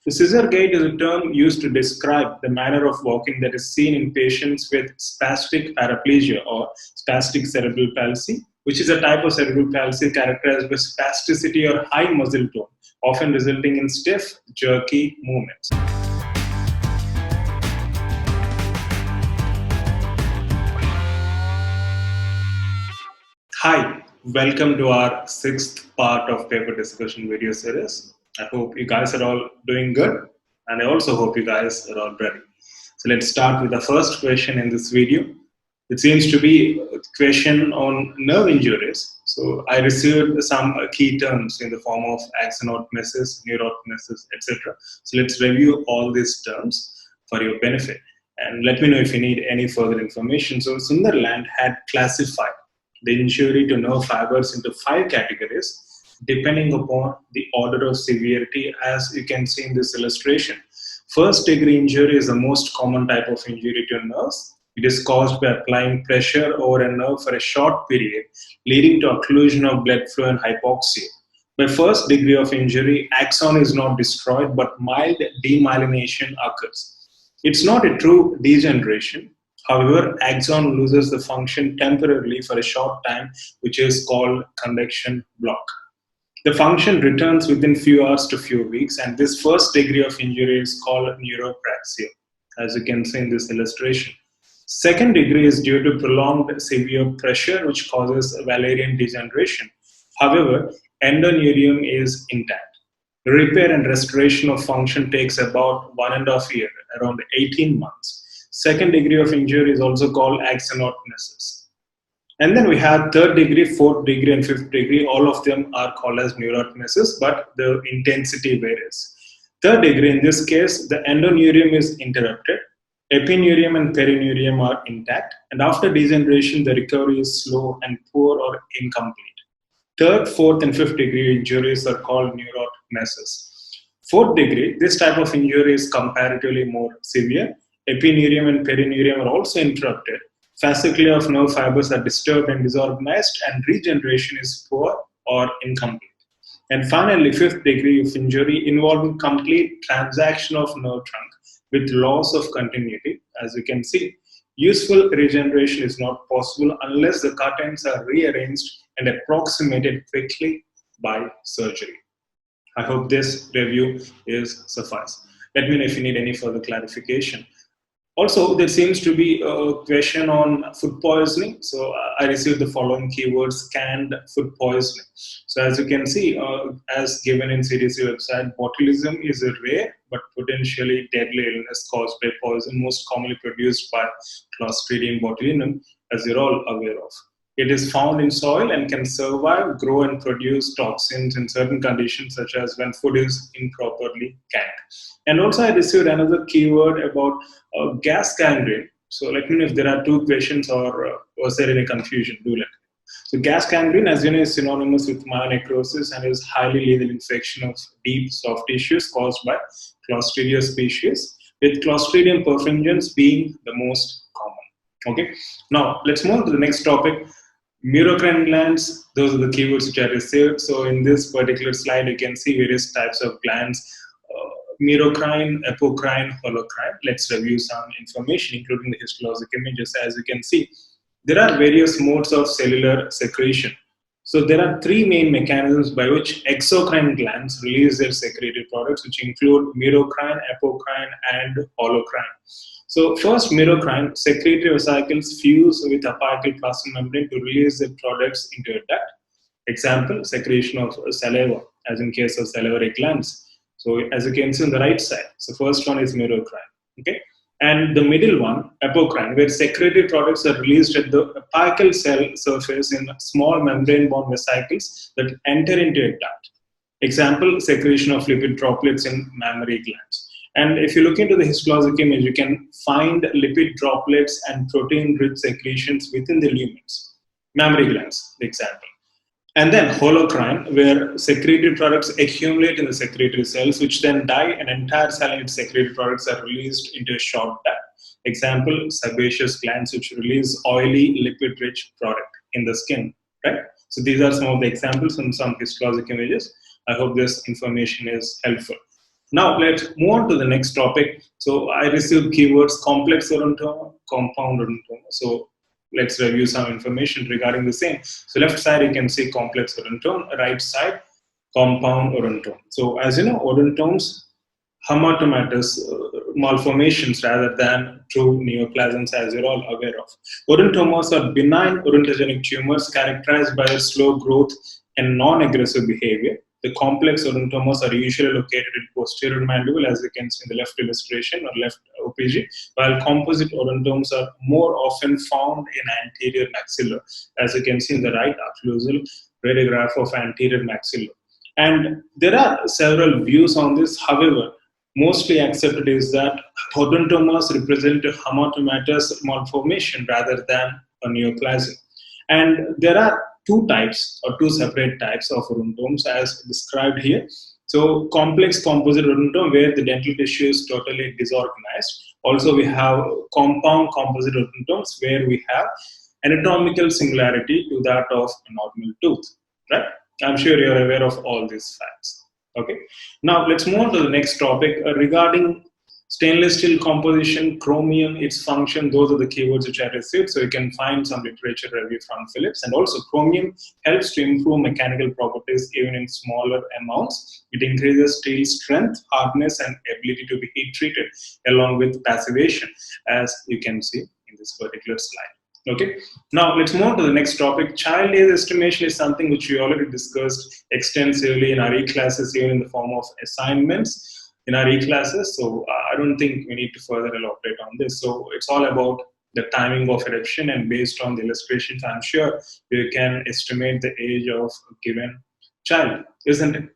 The scissor gait is a term used to describe the manner of walking that is seen in patients with spastic paraplegia or spastic cerebral palsy, which is a type of cerebral palsy characterized by spasticity or high muscle tone, often resulting in stiff, jerky movements. Hi, welcome to our sixth part of paper discussion video series. I hope you guys are all doing good, and I also hope you guys are all ready. So let's start with the first question in this video. It seems to be a question on nerve injuries. So I received some key terms in the form of axonotmesis, neurotmesis, etc. So let's review all these terms for your benefit. And let me know if you need any further information. So Sunderland had classified the injury to nerve fibers into 5 categories depending upon the order of severity, as you can see in this illustration. First degree injury is the most common type of injury to nerves. It is caused by applying pressure over a nerve for a short period, leading to occlusion of blood flow and hypoxia. By first degree of injury, axon is not destroyed, but mild demyelination occurs. It's not a true degeneration. However, axon loses the function temporarily for a short time, which is called conduction block. The function returns within few hours to few weeks, and this first degree of injury is called neuropraxia, as you can see in this illustration. Second degree is due to prolonged severe pressure, which causes Wallerian degeneration. However, endoneurium is intact. The repair and restoration of function takes about 1.5 years, around 18 months. Second degree of injury is also called axonotmesis. And then we have third degree, fourth degree, and fifth degree. All of them are called as neurotmesis, but the intensity varies. Third degree, in this case, the endoneurium is interrupted. Epineurium and perineurium are intact. And after degeneration, the recovery is slow and poor or incomplete. Third, fourth, and fifth degree injuries are called neurotmesis. Fourth degree, this type of injury is comparatively more severe. Epineurium and perineurium are also interrupted. Fasciculi of nerve fibers are disturbed and disorganized, and regeneration is poor or incomplete. And finally, fifth degree of injury involving complete transaction of nerve trunk with loss of continuity. As you can see, useful regeneration is not possible unless the cut ends are rearranged and approximated quickly by surgery. I hope this review is suffice. Let me know if you need any further clarification. Also, there seems to be a question on food poisoning. So I received the following keywords: canned food poisoning. So as you can see, as given in CDC website, botulism is a rare but potentially deadly illness caused by poison, most commonly produced by Clostridium botulinum, as you're all aware of. It is found in soil and can survive, grow, and produce toxins in certain conditions, such as when food is improperly canned. And also, I received another keyword about gas gangrene. So let me know if there are two questions or was there any confusion. Do let me know. So gas gangrene, as you know, is synonymous with myonecrosis and is highly lethal infection of deep soft tissues caused by Clostridia species, with Clostridium perfringens being the most common. Okay. Now let's move on to the next topic. Neurocrine glands, those are the keywords which I received. So in this particular slide, you can see various types of glands: neurocrine, apocrine, holocrine. Let's review some information, including the histologic images. As you can see, there are various modes of cellular secretion. So there are 3 main mechanisms by which exocrine glands release their secreted products, which include merocrine, apocrine, and holocrine. So first, merocrine, secretory vesicles fuse with apical plasma membrane to release their products into a duct. Example, secretion of saliva, as in case of salivary glands. So as you can see on the right side, so first one is merocrine, okay? And the middle one, apocrine, where secretory products are released at the apical cell surface in small membrane-bound vesicles that enter into a duct. Example, secretion of lipid droplets in mammary glands. And if you look into the histologic image, you can find lipid droplets and protein-rich secretions within the lumens. Mammary glands, the example. And then holocrine, where secretory products accumulate in the secretory cells, which then die, and entire salinated secretory products are released into a short duct. Example, sebaceous glands, which release oily, lipid-rich product in the skin, right? So these are some of the examples and some histologic images. I hope this information is helpful. Now let's move on to the next topic. So I received keywords complex odontoma, compound odontoma. So let's review some information regarding the same. So left side you can see complex odontoma, right side compound odontoma. So as you know, odontomes hematomatous malformations rather than true neoplasms, as you're all aware of. Odontomas are benign odontogenic tumors characterized by a slow growth and non-aggressive behavior. The complex odontomas are usually located in posterior mandible, as you can see in the left illustration or left OPG, while composite odontomes are more often found in anterior maxilla, as you can see in the right occlusal radiograph of anterior maxilla. And there are several views on this. However, mostly accepted is that odontomas represent a hematomatous malformation rather than a neoplasm. And there are two types or two separate types of odontomes as described here. So complex composite odontome where the dental tissue is totally disorganized. Also we have compound composite odontomes where we have anatomical similarity to that of a normal tooth, right? I'm sure you're aware of all these facts. Okay. Now let's move on to the next topic regarding stainless steel composition, chromium, its function. Those are the keywords which I received. So you can find some literature review from Philips. And also chromium helps to improve mechanical properties even in smaller amounts. It increases steel strength, hardness, and ability to be heat treated along with passivation, as you can see in this particular slide. Okay, now let's move on to the next topic. Child age estimation is something which we already discussed extensively in our e-classes, even in the form of assignments in our e-classes. So I don't think we need to further elaborate on this. So it's all about the timing of erection, and based on the illustrations, I'm sure you can estimate the age of a given child, isn't it?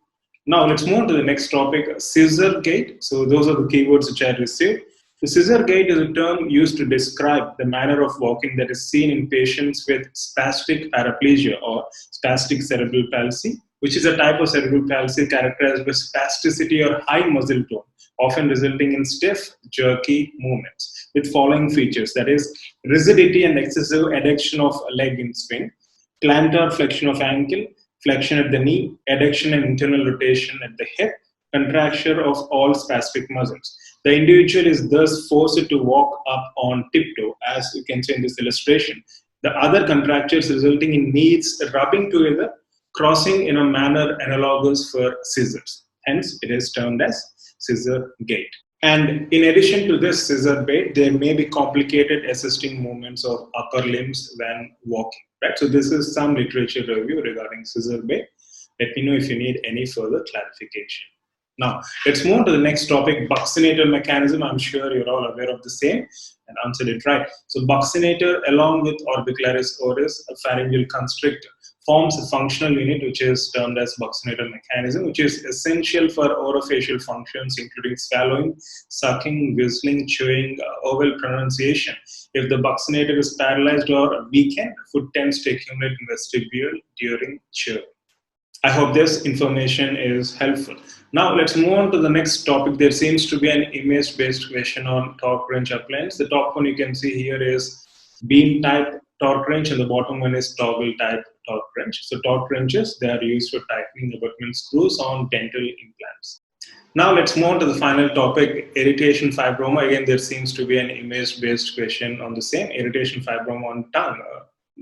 Now let's move on to the next topic, scissor gait. So those are the keywords which I received. The scissor gait is a term used to describe the manner of walking that is seen in patients with spastic paraplegia or spastic cerebral palsy, which is a type of cerebral palsy characterized by spasticity or high muscle tone, often resulting in stiff, jerky movements with following features, that is, rigidity and excessive adduction of leg in swing, plantar flexion of ankle, flexion at the knee, adduction and internal rotation at the hip, contraction of all spastic muscles. The individual is thus forced to walk up on tiptoe, as you can see in this illustration. The other contractures resulting in knees rubbing together, crossing in a manner analogous for scissors. Hence, it is termed as scissor gait. And in addition to this scissor gait, there may be complicated assisting movements of upper limbs when walking. Right? So this is some literature review regarding scissor gait. Let me know if you need any further clarification. Now, let's move on to the next topic, buccinator mechanism. I'm sure you're all aware of the same and answered it right. So buccinator, along with orbicularis oris, a pharyngeal constrictor, forms a functional unit which is termed as buccinator mechanism, which is essential for orofacial functions, including swallowing, sucking, whistling, chewing, oral pronunciation. If the buccinator is paralyzed or weakened, food tends to accumulate in vestibule during chewing. I hope this information is helpful. Now let's move on to the next topic. There seems to be an image-based question on torque wrench appliance. The top one you can see here is beam type torque wrench, and the bottom one is toggle type torque wrench. So torque wrenches, they are used for tightening abutment screws on dental implants. Now let's move on to the final topic, irritation fibroma. Again, there seems to be an image-based question on the same, irritation fibroma on tongue.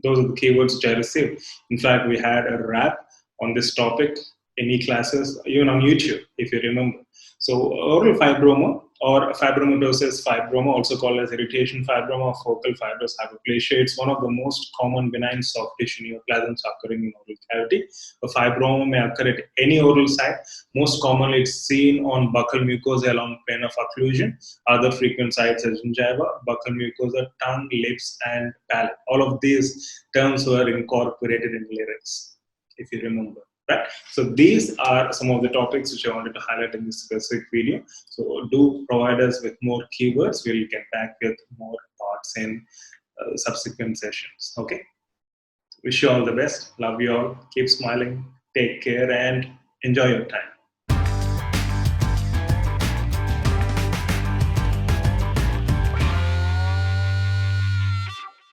Those are the keywords which I received. In fact, we had a rap on this topic in e-classes, even on YouTube, if you remember. So oral fibroma or fibromatosis fibroma, also called as irritation fibroma or focal fibrous hyperplasia, it's one of the most common benign soft tissue neoplasms occurring in oral cavity. A fibroma may occur at any oral site. Most commonly, it's seen on buccal mucosa along plane of occlusion. Other frequent sites are gingiva, buccal mucosa, tongue, lips, and palate. All of these terms were incorporated in lyrics, if you remember. Right? So these are some of the topics which I wanted to highlight in this specific video. So do provide us with more keywords. We'll get back with more parts in subsequent sessions. Okay. Wish you all the best. Love you all. Keep smiling. Take care and enjoy your time.